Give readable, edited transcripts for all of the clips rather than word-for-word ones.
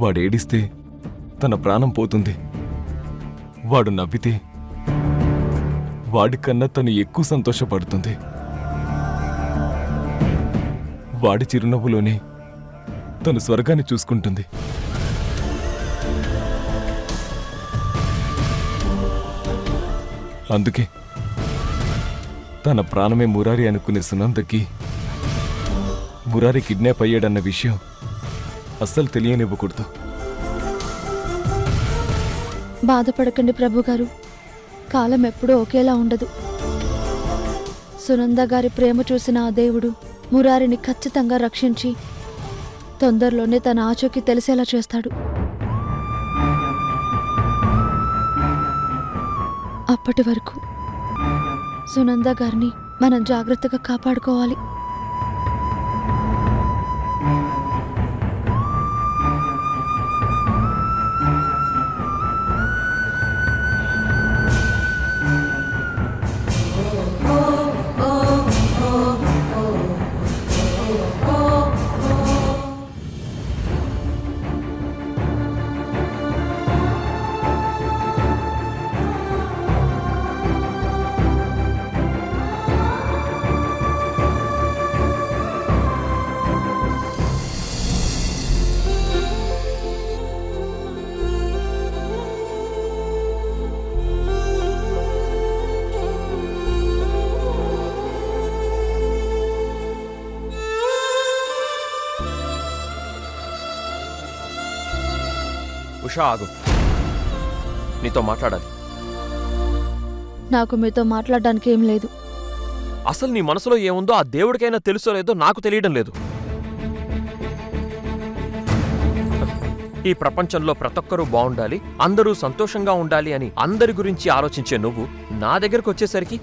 వాడేడిస్తే తన ప్రాణం పోతుంది. వాడు నవ్వితే వాడికన్నా తను ఎక్కువ సంతోషపడుతుంది. వాడి చిరునవ్వులోనే తను స్వర్గాన్ని చూసుకుంటుంది. అందుకే తన ప్రాణమే మురారి అనుకునే సునందకి మురారి కిడ్నాప్ అయ్యాడన్న విషయం అస్సలు తెలియనివ్వకూడదు. బాధపడకండి ప్రభుగారు, కాలం ఎప్పుడూ ఒకేలా ఉండదు. సునంద గారి ప్రేమ చూసిన ఆ దేవుడు మురారిని ఖచ్చితంగా రక్షించి తొందరలోనే తన ఆచూకీ తెలిసేలా చేస్తాడు. అప్పటి వరకు సునంద గారిని మనం జాగ్రత్తగా కాపాడుకోవాలి. ఉషా, ఆగు, నీతో మాట్లాడాలి. నాకు మీతో మాట్లాడడానికి ఏం లేదు. అసలు నీ మనసులో ఏముందో ఆ దేవుడికైనా తెలుసో లేదో నాకు తెలియడం లేదు. ఈ ప్రపంచంలో ప్రతొక్కరూ బాగుండాలి, అందరూ సంతోషంగా ఉండాలి అని అందరి గురించి ఆలోచించే నువ్వు నా దగ్గరకు వచ్చేసరికి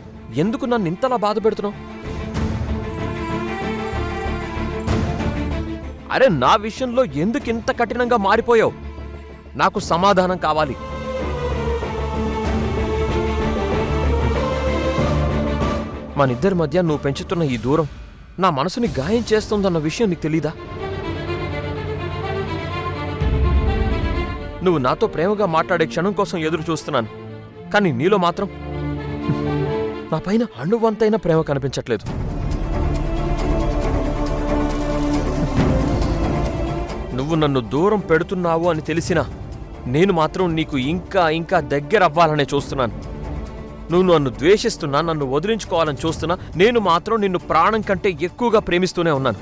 ఎందుకు నన్ను ఇంతలా బాధ పెడుతున్నావు? అరే, నా విషయంలో ఎందుకు ఇంత కఠినంగా మారిపోయావు? నాకు సమాధానం కావాలి. మనిద్దరి మధ్య నువ్వు పెంచుతున్న ఈ దూరం నా మనసుని గాయం చేస్తుందన్న విషయం నీకు తెలీదా? నువ్వు నాతో ప్రేమగా మాట్లాడే క్షణం కోసం ఎదురు చూస్తున్నాను, కానీ నీలో మాత్రం నా పైన అణువంతైన ప్రేమ కనిపించట్లేదు. నువ్వు నన్ను దూరం పెడుతున్నావు అని తెలిసినా నేను మాత్రం నీకు ఇంకా ఇంకా దగ్గర అవ్వాలనే చూస్తున్నాను. నువ్వు నన్ను ద్వేషిస్తున్నా, నన్ను వదిలించుకోవాలని చూస్తున్నా, నేను మాత్రం నిన్ను ప్రాణం కంటే ఎక్కువగా ప్రేమిస్తూనే ఉన్నాను.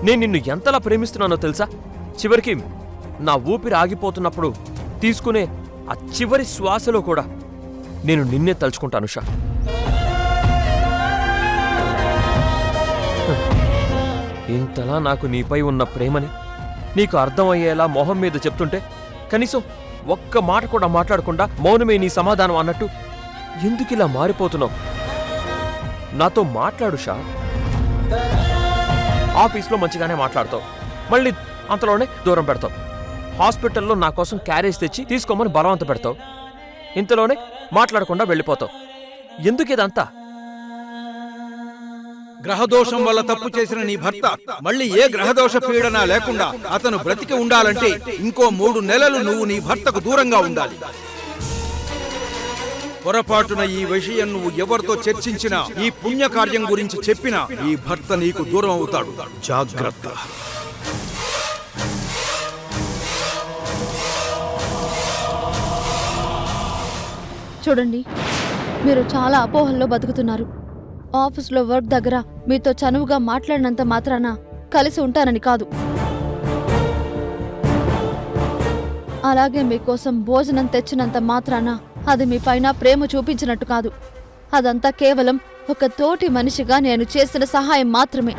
నేను నిన్ను ఎంతలా ప్రేమిస్తున్నానో తెలుసా? చివరికి నా ఊపిరి ఆగిపోతున్నప్పుడు తీసుకునే ఆ చివరి శ్వాసలో కూడా నేను నిన్నే తలుచుకుంటాను ఉషా. ఇంతలా నాకు నీపై ఉన్న ప్రేమని నీకు అర్థమయ్యేలా మొహం మీద చెప్తుంటే కనీసం ఒక్క మాట కూడా మాట్లాడకుండా మౌనమే నీ సమాధానం అన్నట్టు ఎందుకిలా మారిపోతున్నావు? నాతో మాట్లాడు షా. ఆఫీస్లో మంచిగానే మాట్లాడతావు, మళ్ళీ అంతలోనే దూరం పెడతావు. హాస్పిటల్లో నా కోసం క్యారేజ్ తెచ్చి తీసుకోమని బలవంత పెడతావు, ఇంతలోనే మాట్లాడకుండా వెళ్ళిపోతావు. ఎందుకు ఇదంతా? గ్రహదోషం వల్ల తప్పు చేసిన నీ భర్త మళ్ళీ ఏ గ్రహదోష పీడన లేకుండా అతను బ్రతికి ఉండాలంటే ఇంకో 3 నెలలు నువ్వు నీ భర్తకు దూరంగా ఉండాలి. పొరపాటున ఈ విషయం నువ్వు ఎవరితో చర్చించినా, ఈ పుణ్యకార్యం గురించి చెప్పినా ఈ భర్త నీకు దూరం అవుతాడు. జాగ్రత్త. చూడండి, మీరు చాలా అపోహల్లో బతుకుతున్నారు. ఆఫీస్లో వర్క్ దగ్గర మీతో చనువుగా మాట్లాడినంత మాత్రాన కలిసి ఉంటానని కాదు. అలాగే మీకోసం భోజనం తెచ్చినంత మాత్రాన అది మీ పైన ప్రేమ చూపించినట్టు కాదు. అదంతా కేవలం ఒక తోటి మనిషిగా నేను చేసిన సహాయం మాత్రమే.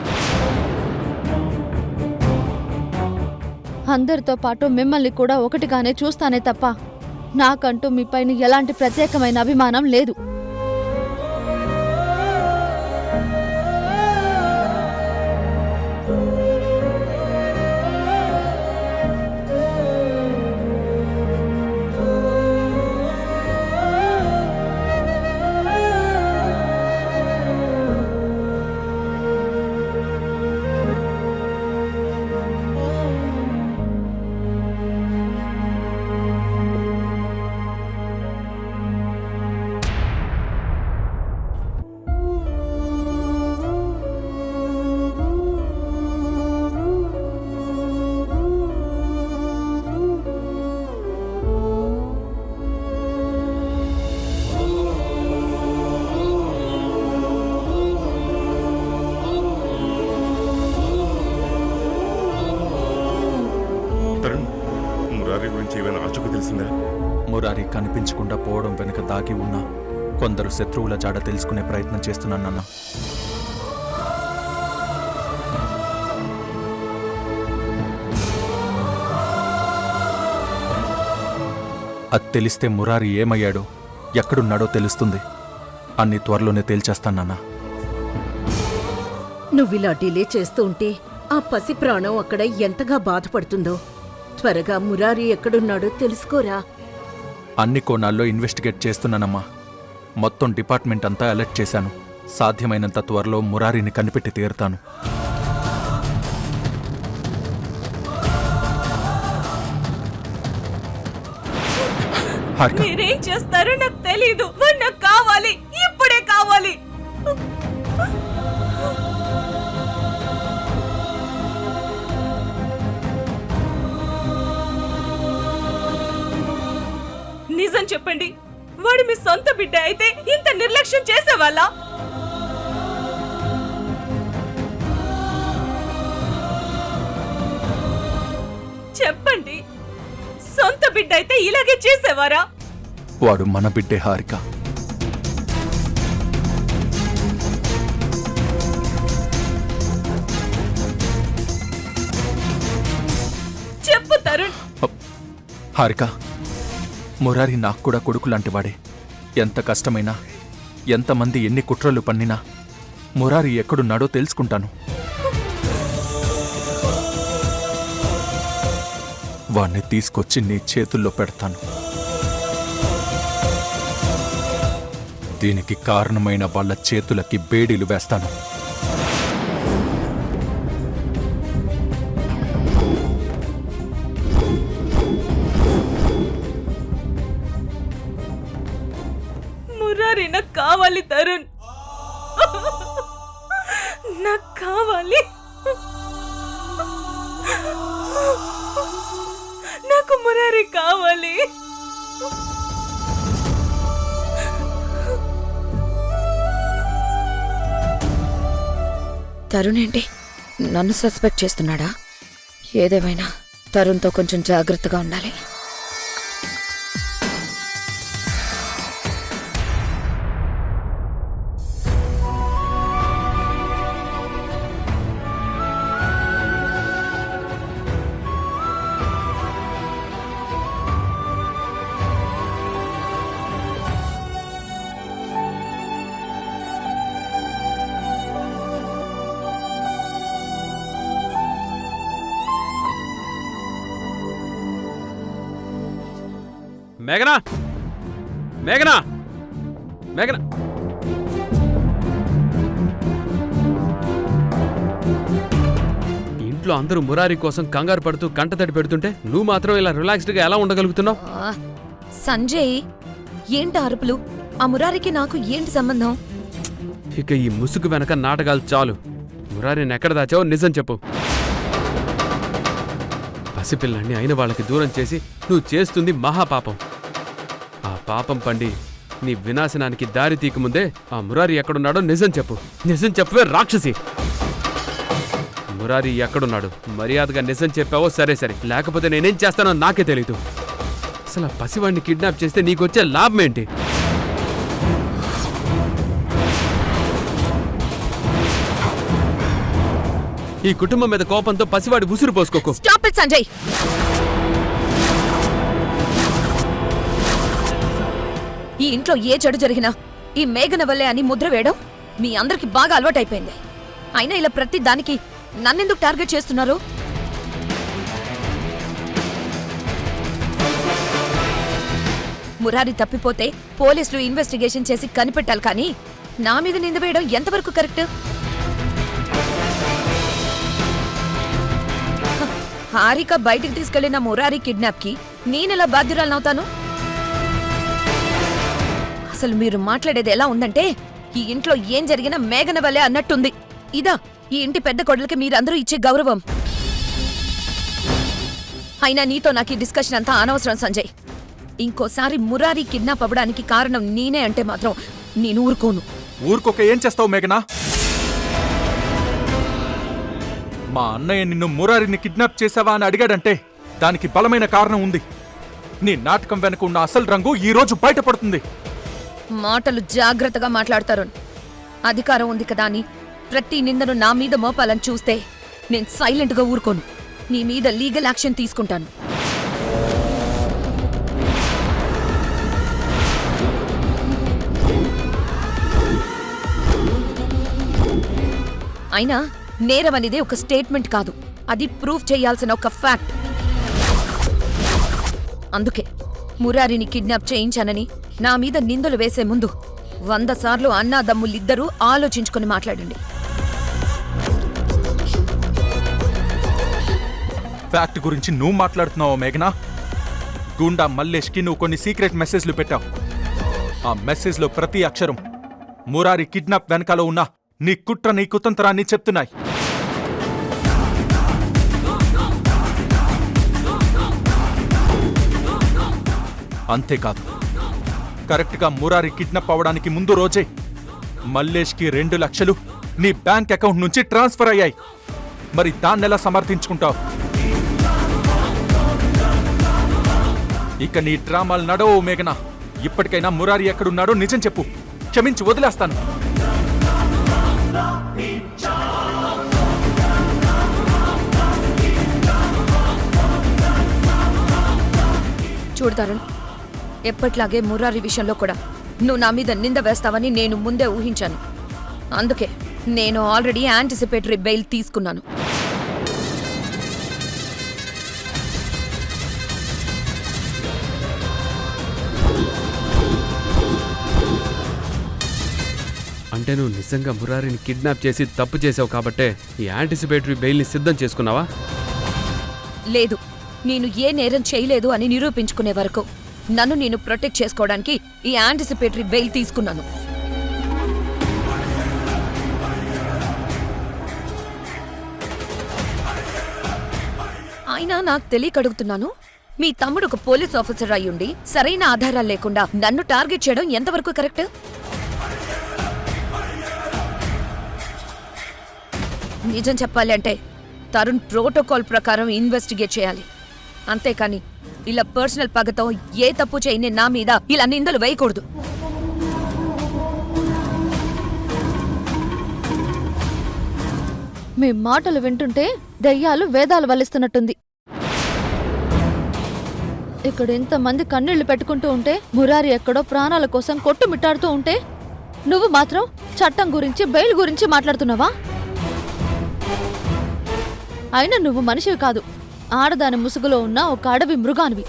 అందరితో పాటు మిమ్మల్ని కూడా ఒకటిగానే చూస్తానే తప్ప నాకంటూ మీపైన ఎలాంటి ప్రత్యేకమైన అభిమానం లేదు. గురించి ఏమైనా ఆచూకు తెలిసిందా? మురారి కనిపించకుండా పోవడం వెనుక దాగి ఉన్న కొందరు శత్రువుల జాడ తెలుసుకునే ప్రయత్నం చేస్తున్నానన్నా. అది తెలిస్తే మురారి ఏమయ్యాడో ఎక్కడున్నాడో తెలుస్తుంది. అన్ని త్వరలోనే తేల్చేస్తానన్నా. నువ్విలా డిలే చేస్తూ ఉంటే ఆ పసి ప్రాణం అక్కడ ఎంతగా బాధపడుతుందో. త్వరగా మురారి ఎక్కడున్నాడో తెలుసుకోరా. అన్ని కోణాల్లో ఇన్వెస్టిగేట్ చేస్తున్నానమ్మా. మొత్తం డిపార్ట్మెంట్ అంతా అలర్ట్ చేశాను. సాధ్యమైనంత త్వరలో మురారిని కనిపెట్టి తీరుతాను. హారిక, మీరేం చేస్తారో నాకు తెలీదు. నాకు కావాలి, ఇప్పుడే కావాలి. నిజం చెప్పండి, వాడు మీ సొంత బిడ్డ అయితే ఇంత నిర్లక్ష్యం చేసేవాళ్ళ? చెప్పండి, సొంత బిడ్డ అయితే ఇలాగే చేసేవారా? వాడు మన బిడ్డే హారిక. చెప్పు తరుణ్. హారిక, మురారి నాకు కూడా కొడుకు లాంటివాడే. ఎంత కష్టమైనా, ఎంతమంది ఎన్ని కుట్రలు పన్నినా మురారి ఎక్కడున్నాడో తెలుసుకుంటాను. వాణ్ణి తీసుకొచ్చి నీ చేతుల్లో పెడతాను. దీనికి కారణమైన వాళ్ళ చేతులకి బేడీలు వేస్తాను. మురారి నాకు కావాలి తరుణ్, నాకు కావాలి. నాకు మురారి కావాలి. తరుణ్ ఏంటి నన్ను సస్పెక్ట్ చేస్తున్నాడా? ఏదేమైనా తరుణ్తో కొంచెం జాగ్రత్తగా ఉండాలి. మేఘనా, మేఘనా, మేఘనా. ఇంట్లో అందరూ మురారి కోసం కంగారు పడుతూ కంటతడి పెడుతుంటే నువ్వు మాత్రం ఇలా రిలాక్స్డ్గా ఎలా ఉండగలుగుతున్నావు? సంజయ్, ఏంటి అరుపులు? ఆ మురారికి నాకు ఏంటి సంబంధం? ఇక ఈ ముసుగు వెనక నాటకాలు చాలు. మురారిని ఎక్కడ దాచావో నిజం చెప్పు. పసిపిల్లాన్ని అయిన వాళ్ళకి దూరం చేసి నువ్వు చేస్తుంది మహాపాపం. ఆ పాపం పండి నీ వినాశనానికి దారి తీయకముందే ఆ మురారి ఎక్కడున్నాడో నిజం చెప్పు. నిజం చెప్పవే రాక్షసి. మురారి ఎక్కడున్నాడు? మర్యాదగా నిజం చెప్పావో సరే సరే, లేకపోతే నేనేం చేస్తానో నాకే తెలీదు. అసలు ఆ పసివాడిని కిడ్నాప్ చేస్తే నీకొచ్చే లాభం ఏంటి? ఈ కుటుంబం మీద కోపంతో పసివాడి ఉసురు పోసుకోకు. Stop it Sanjay. ఈ ఇంట్లో ఏ చెడు జరిగినా ఈ మేఘన వల్లే అని ముద్ర వేయడం మీ అందరికి బాగా అలవాటైపోయింది. అయినా ఇలా ప్రతి దానికి నన్నెందుకు టార్గెట్ చేస్తున్నారు? మురారి తప్పిపోతే పోలీసులు ఇన్వెస్టిగేషన్ చేసి కనిపెట్టాలి, కానీ నా మీద నింద వేయడం ఎంతవరకు కరెక్ట్? హారిక బయటికి తీసుకెళ్లిన మురారి కిడ్నాప్ కి నేనెలా బాధ్యురాలనవుతాను? అసలు మీరు మాట్లాడేది ఎలా ఉందంటే ఈ ఇంట్లో ఏం జరిగినా మేఘన వల్లే అన్నట్టుంది. ఇదా ఈ ఇంటి పెద్ద కొడలకి మీరందరూ ఇచ్చే గౌరవం? అయినా నీతో నాకు ఈ డిస్కషన్ అంతా అనవసరం సంజయ్. ఇంకోసారి మురారి కిడ్నాప్ అవ్వడానికి కారణం నేనే అంటే మాత్రం నేను ఊరుకోను. ఊరుకోక ఏం చేస్తావు మేఘనా? మా అన్నయ్య నిన్ను మురారిని కిడ్నాప్ చేశావా అని అడిగాడంటే దానికి బలమైన కారణం ఉంది. నీ నాటకం వెనుక ఉన్న అసలు రంగు ఈ రోజు బయటపడుతుంది. మాటలు జాగ్రత్తగా మాట్లాడతారు. అధికారం ఉంది కదా అని ప్రతి నిందను నా మీద మోపాలని చూస్తే నేను సైలెంట్గా ఊరుకోను. నీ మీద లీగల్ యాక్షన్ తీసుకుంటాను. అయినా నేరం అనేది ఒక స్టేట్మెంట్ కాదు, అది ప్రూవ్ చేయాల్సిన ఒక ఫ్యాక్ట్. అందుకే మురారిని కిడ్నాప్ చేయించానని నా మీద నిందలు వేసే ముందు 100 సార్లు అన్నాదమ్ములిద్దరూ ఆలోచించుకొని మాట్లాడండి. ఫ్యాక్ట్ గురించి నువ్వు మాట్లాడుతున్నావా మేఘనా? గుండా మల్లేష్కి నువ్వు కొన్ని సీక్రెట్ మెసేజ్లు పెట్టావు. ఆ మెసేజ్లో ప్రతి అక్షరం మురారి కిడ్నాప్ వెనకాల ఉన్న నీ కుట్ర, నీ కుతంత్రాన్ని చెప్తున్నాయి. అంతేకాదు, కరెక్ట్గా మురారి కిడ్నాప్ అవ్వడానికి ముందు రోజే మల్లేష్కి 2 లక్షలు నీ బ్యాంక్ అకౌంట్ నుంచి ట్రాన్స్ఫర్ అయ్యాయి. మరి దాన్నెలా సమర్థించుకుంటావు? ఇక నీ డ్రామాలు నడవో మేఘనా. ఇప్పటికైనా మురారి ఎక్కడున్నాడో నిజం చెప్పు, క్షమించి వదిలేస్తాను. చూడు తరుణ్, ఎప్పట్లాగే మురారి విషయంలో కూడా నువ్వు నా మీద నింద వేస్తావని నేను ముందే ఊహించాను. అందుకే నేను ఆల్రెడీ యాంటిసిపేటరీ బెయిల్ తీసుకున్నాను. అంటే నువ్వు నిజంగా మురారిని కిడ్నాప్ చేసి తప్పు చేసావు కాబట్టే ఈ యాంటిసిపేటరీ బెయిల్ని సిద్ధం చేసుకున్నావా? లేదు, నేను ఏ నేరం చేయలేదు అని నిరూపించుకునే వరకు నన్ను నేను ప్రొటెక్ట్ చేసుకోవడానికి ఈ యాంటిసిపేటరీ బెయిల్ తీసుకున్నాను. అయినా నాకు తెలియక అడుగుతున్నాను, మీ తమ్ముడు ఒక పోలీస్ ఆఫీసర్ అయ్యుండి సరైన ఆధారాలు లేకుండా నన్ను టార్గెట్ చేయడం ఎంతవరకు కరెక్ట్? నిజం చెప్పాలి అంటే తరుణ్ ప్రోటోకాల్ ప్రకారం ఇన్వెస్టిగేట్ చేయాలి. అంతేకాని ఇలా పర్సనల్ పగతో ఏ తప్పు చేయని నా మీద ఇలా నిందలు వేయకూడదు. మీ మాటలు వింటుంటే దయ్యాలు వేదాలు వల్లిస్తున్నట్టుంది. ఇక్కడ ఇంతమంది కన్నీళ్లు పెట్టుకుంటూ ఉంటే, మురారి ఎక్కడో ప్రాణాల కోసం కొట్టుమిట్టాడుతూ ఉంటే, నువ్వు మాత్రం చట్టం గురించి, బెయిల్ గురించి మాట్లాడుతున్నావా? అయినా నువ్వు మనిషివి కాదు, ఆడదాని ముసుగులో ఉన్న ఒక అడవి మృగానివి.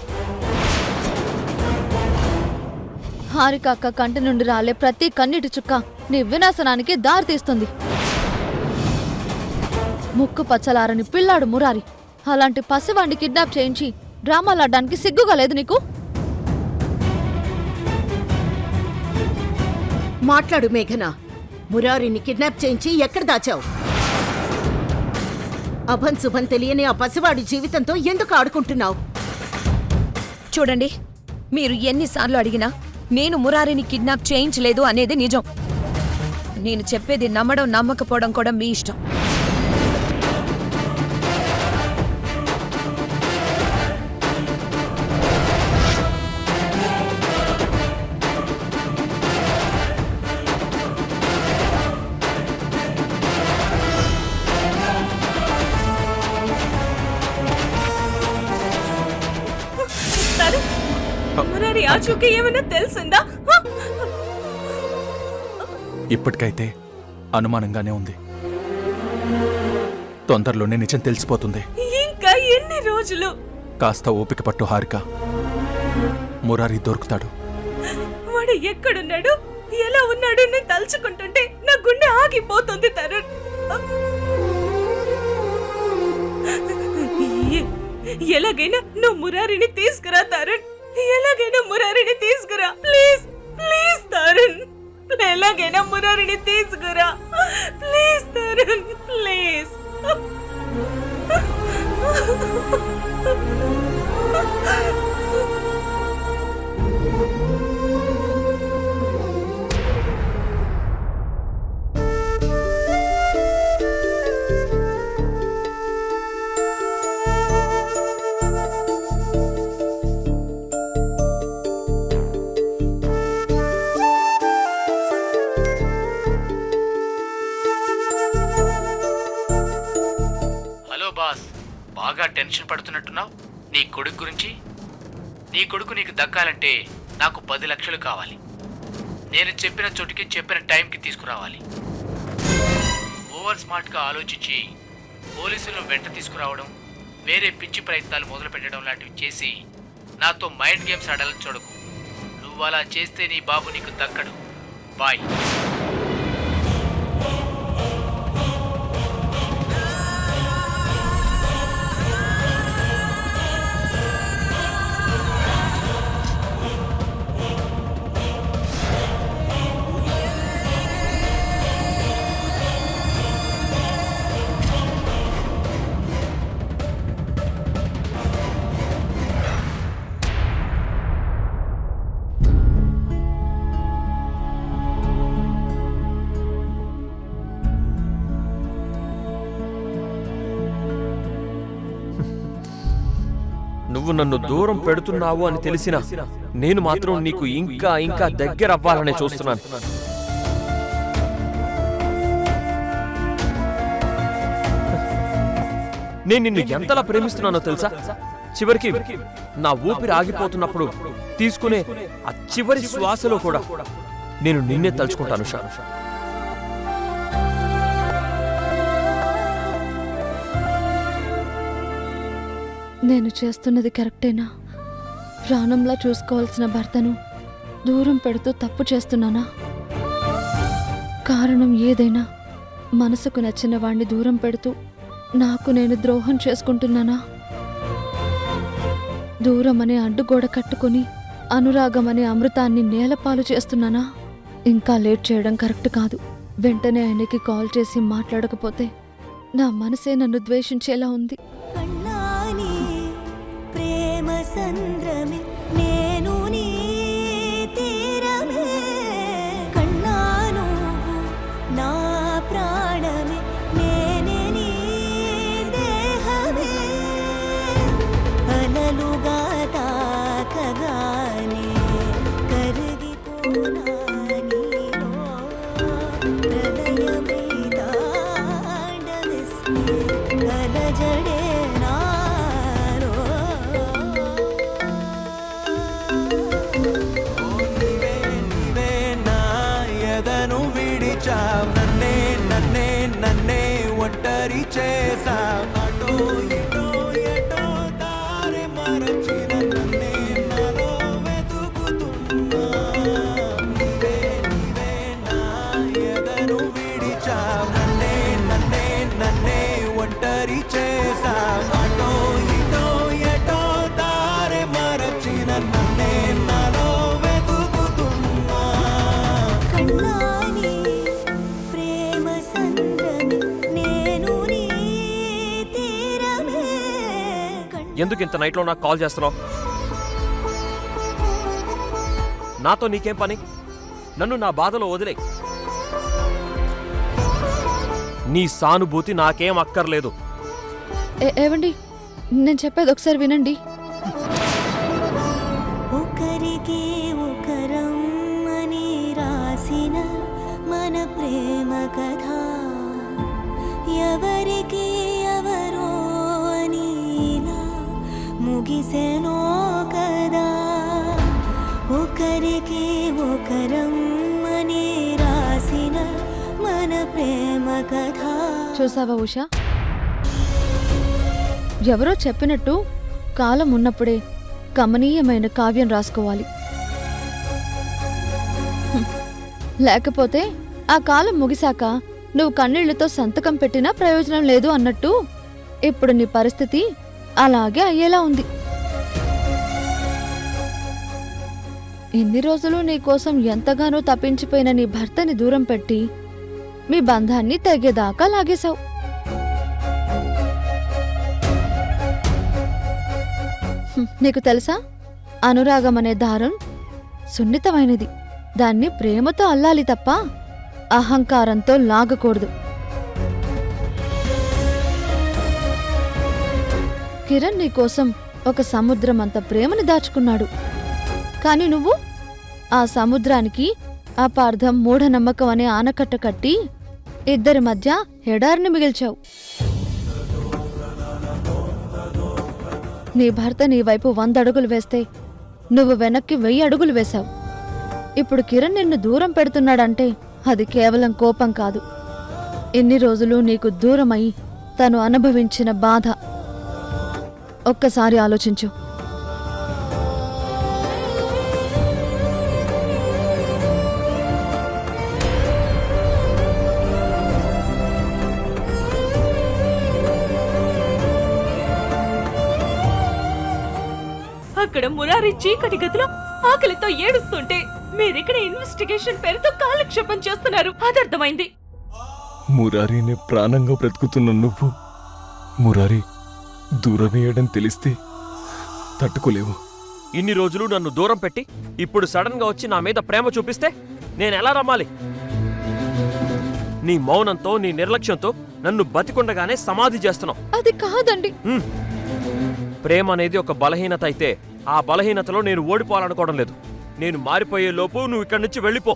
హారిక అక్క కంటి నుండి రాలే ప్రతి కన్నీటి చుక్క నీ వినాశనానికి దారితీస్తుంది. ముక్కు పచ్చలారని పిల్లాడు మురారి, అలాంటి పసివాణ్ణి కిడ్నాప్ చేయించి డ్రామాలాడడానికి సిగ్గుగా లేదు నీకు? మాట్లాడు మేఘనా. మురారిని కిడ్నాప్ చేయించి ఎక్కడ దాచావు? అభన్ శుభన్ తెలియని ఆ పసివాడి జీవితంతో ఎందుకు ఆడుకుంటున్నావు? చూడండి, మీరు ఎన్నిసార్లు అడిగినా నేను మురారిని కిడ్నాప్ చేయించలేదు అనేది నిజం. నేను చెప్పేది నమ్మడం నమ్మకపోవడం కూడా మీ ఇష్టం. మురారి ఆచూకీ ఏమైనా తెలిసిందా? ఇప్పటికైతే అనుమానంగానే ఉంది. తొందరలోనే నిజం తెలిసిపోతుంది. ఇంకా ఎన్ని రోజులు? కాస్త ఓపిక పట్టు హారిక, మురారి దొరుకుతాడు. వాడు ఎక్కడున్నాడు, ఎలా ఉన్నాడు నేను తలుచుకుంటుంటే నా గుండె ఆగిపోతుంది తరుణ్. ఎలాగైనా నువ్వు మురారిని తీసుకురా తరుణ్, ఎలాగైనా మురారిని తీసుకురా. ప్లీజ్ ప్లీజ్ తరుణ్, ఎలాగైనా మురారిని తీసుకురా. Please Tarun, please. బాగా టెన్షన్ పడుతున్నట్టున్నావు నీ కొడుకు గురించి. నీ కొడుకు నీకు దక్కాలంటే నాకు 10 లక్షలు కావాలి. నేను చెప్పిన చోటికి చెప్పిన టైంకి తీసుకురావాలి. ఓవర్ స్మార్ట్గా ఆలోచించి పోలీసులను వెంట తీసుకురావడం, వేరే పిచ్చి ప్రయత్నాలు మొదలు పెట్టడం లాంటివి చేసి నాతో మైండ్ గేమ్స్ ఆడాలని చూడకు. నువ్వు అలా చేస్తే నీ బాబు నీకు దక్కడు. బాయ్. నువ్వు నన్ను దూరం పెడుతున్నావు అని తెలిసినా నేను మాత్రం నీకు ఇంకా ఇంకా దగ్గర అవ్వాలనే చూస్తున్నాను. నేను నిన్ను ఎంతలా ప్రేమిస్తున్నానో తెలుసా? చివరికి నా ఊపిరి ఆగిపోతున్నప్పుడు తీసుకునే ఆ చివరి శ్వాసలో కూడా నేను నిన్నే తలుచుకుంటాను షా. నేను చేస్తున్నది కరెక్టేనా? ప్రాణంలా చూసుకోవాల్సిన భర్తను దూరం పెడుతూ తప్పు చేస్తున్నానా? కారణం ఏదైనా మనసుకు నచ్చిన వాణ్ణి దూరం పెడుతూ నాకు నేను ద్రోహం చేసుకుంటున్నానా? దూరమనే అడ్డుగోడ కట్టుకుని అనురాగమనే అమృతాన్ని నేలపాలు చేస్తున్నానా? ఇంకా లేట్ చేయడం కరెక్ట్ కాదు. వెంటనే ఆయనకి కాల్ చేసి మాట్లాడకపోతే నా మనసే నన్ను ద్వేషించేలా ఉంది. సంద్రమే నేను నీ తీరమే, కన్నా నువ్వు నా ప్రాణమే, నేనే నీ దేహమే, అలలుగా తాకగానే కరిగిపోనా నీలో, ప్రళయమే తాండవిస్తే కలజడే నన్నే నన్నే నన్నే ఒంటరి చేసా, అటో ఇటో ఎటో దారి మరచిన నన్నే నాలో వెతుకుతున్నా, నీవే నీవే నా ఎదను విడిచా, నన్నే నన్నే నన్నే ఒంటరి చేసా, అటో ఇటో ఎటో దారి మరచిన నన్నే నాలో వెతుకుతున్నా. కన్నా ఎందుకు ఇంత నైట్లో నాకు కాల్ చేస్తున్నావు? నాతో నీకేం పని? నన్ను నా బాధలో వదిలే. నీ సానుభూతి నాకేం అక్కర్లేదు. ఏవండి, నేను చెప్పేది ఒకసారి వినండి. ఒకరికి ఒకరం అని రాసిన మన ప్రేమ కథ ఎవరికి ఎవరో అని ముగిసెనో కదా. ఒకరికి ఒకరం అని రాసిన మన ప్రేమ కథ. చూసావా ఉషా, ఎవరో చెప్పినట్టు కాలం ఉన్నప్పుడే కమనీయమైన కావ్యం రాసుకోవాలి. లేకపోతే ఆ కాలం ముగిశాక నువ్వు కన్నీళ్లతో సంతకం పెట్టినా ప్రయోజనం లేదు అన్నట్టు ఇప్పుడు నీ పరిస్థితి అలాగే అయ్యేలా ఉంది. ఇన్ని రోజులు నీ కోసం ఎంతగానో తప్పించిపోయిన నీ భర్తని దూరం పెట్టి మీ బంధాన్ని తెగేదాకా లాగేశావు. నీకు తెలుసా, అనురాగం అనే దారం సున్నితమైనది. దాన్ని ప్రేమతో అల్లాలి తప్ప అహంకారంతో లాగకూడదు. కిరణ్ నీకోసం ఒక సముద్రం అంత ప్రేమని దాచుకున్నాడు. కాని నువ్వు ఆ సముద్రానికి అపార్థం, మూఢనమ్మకం అనే ఆనకట్ట కట్టి ఇద్దరి మధ్య ఎడారిని మిగిల్చావు. నీ భర్త నీ వైపు 100 అడుగులు వేస్తే నువ్వు వెనక్కి 1000 అడుగులు వేశావు. ఇప్పుడు కిరణ్ నిన్ను దూరం పెడుతున్నాడంటే అది కేవలం కోపం కాదు. ఎన్ని రోజులు నీకు దూరమై తను అనుభవించిన బాధ. ఒక్కసారి ఆలోచించు. అక్కడ మురారి చీకటి గదిలో ఆకలితో ఏడుస్తుంటే మీరిక్కడ ఇన్వెస్టిగేషన్ పేరుతో కాలక్షేపం చేస్తున్నారు. అదర్థమైంది. మురారీని ప్రాణంగా బ్రతుకుతున్న నువ్వు మురారి దూరమేయడం తెలిస్తే తట్టుకోలేవు. ఇన్ని రోజులు నన్ను దూరం పెట్టి ఇప్పుడు సడన్ గా వచ్చి నా మీద ప్రేమ చూపిస్తే నేనెలా రమ్మాలి? నీ మౌనంతో నీ నిర్లక్ష్యంతో నన్ను బతికుండగానే సమాధి చేస్తున్నావు. అది కాదండి. ప్రేమ అనేది ఒక బలహీనత అయితే ఆ బలహీనతలో నేను ఓడిపోవాలనుకోవడం లేదు. నేను మారిపోయే లోపు నువ్వు ఇక్కడి నుంచి వెళ్ళిపో.